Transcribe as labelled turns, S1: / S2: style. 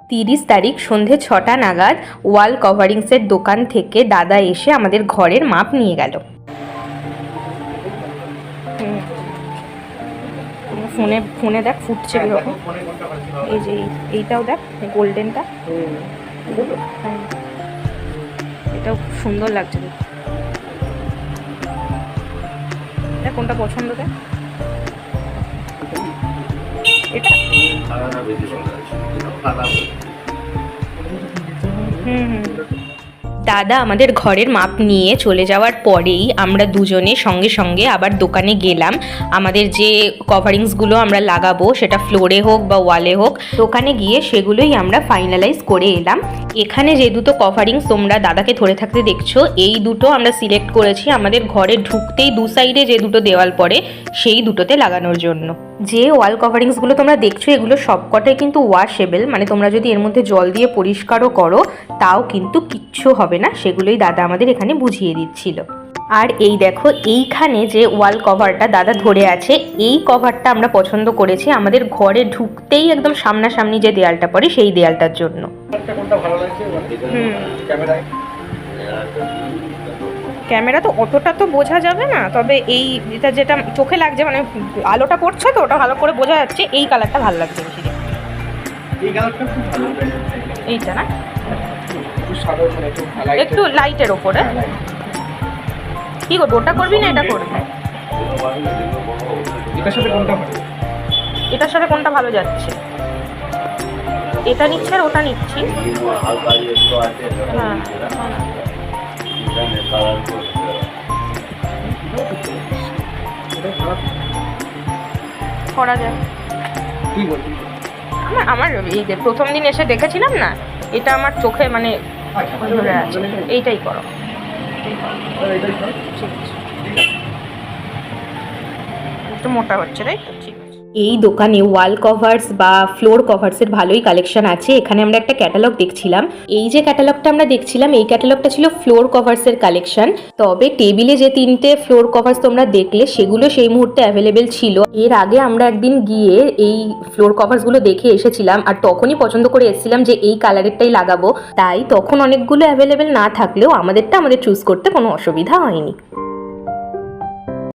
S1: 30 তারিখ সন্ধে 6টা নাগাদ ওয়াল কভারিংসের দোকান থেকে দাদা এসে আমাদের ঘরের মাপ নিয়ে গেল। ফোনে ফোনে দেখ ফুটছে এরকম, এই যে এইটাও দেখ গোল্ডেনটা, এটাও খুব সুন্দর লাগছে দেখ। দেখ কোনটা পছন্দ দেখ, এটা দাদা আমাদের ঘরের মাপ নিয়ে চলে যাওয়ার পরেই আমরা দুজনে সঙ্গে সঙ্গে আবার দোকানে গেলাম। আমাদের যে কভারিংসগুলো আমরা লাগাবো সেটা ফ্লোরে হোক বা ওয়ালে হোক, দোকানে গিয়ে সেগুলোই আমরা ফাইনালাইজ করে এলাম। এখানে যে দুটো কভারিংস তোমরা দাদাকে ধরে থাকতে দেখছো, এই দুটো আমরা সিলেক্ট করেছি আমাদের ঘরে ঢুকতেই দু সাইডে যে দুটো দেওয়াল পড়ে সেই দুটোতে লাগানোর জন্য। যে ওয়াল কভারিংসগুলো তোমরা দেখছো এগুলো সবকটাই কিন্তু ওয়াশেবল, মানে তোমরা যদি এর মধ্যে জল দিয়ে পরিষ্কারও করো তাও কিন্তু কিচ্ছু হবে না, সেগুলোই দাদা আমাদের এখানে বুঝিয়ে দিচ্ছিল। আর এই দেখো এইখানে যে ওয়াল কভারটা দাদা ধরে আছে, এই কভারটা আমরা পছন্দ করেছি আমাদের ঘরে ঢুকতেই একদম সামনাসামনি যে দেয়ালটা পড়ে সেই দেয়ালটার জন্য। ক্যামেরা তো অতটা তো বোঝা যাবে না, তবে এই এটা যেটা চোখে লাগছে, মানে আলোটা পড়ছে তো ওটা ভালো করে বোঝা যাচ্ছে। এই কালারটা ভালো লাগছে বেশি, এইটা না একটু লাইটের ওপরে। কি করবো, ওটা করবি না এটা করবি? এটার সাথে কোনটা ভালো যাচ্ছে? এটা নিচ্ছি আর ওটা নিচ্ছি। হ্যাঁ করা যায়। আমার এই যে প্রথম দিন এসে দেখেছিলাম না, এটা আমার চোখে মানে ধরে আছে, এইটাই করো। ঠিক আছে, একটু মোটা হচ্ছে তাই তো, ঠিক আছে। এই দোকানে ওয়াল কভার্স বা ফ্লোর কভার্সের ভালোই কালেকশন আছে। এখানে আমরা একটা ক্যাটালগ দেখছিলাম, এই যে ক্যাটালগটা আমরা দেখছিলাম এই ক্যাটালগটা ছিল ফ্লোর কভার্সের কালেকশন। তবে টেবিলে যে 3টে ফ্লোর কভার্স তোমরা দেখলে সেগুলো সেই মুহূর্তে অ্যাভেলেবেল ছিল। এর আগে আমরা একদিন গিয়ে এই ফ্লোর কভার্সগুলো দেখে এসেছিলাম আর তখনই পছন্দ করে এসেছিলাম যে এই কালারেরটাই লাগাবো, তাই তখন অনেকগুলো অ্যাভেলেবেল না থাকলেও আমাদের চুজ করতে কোনো অসুবিধা হয়নি।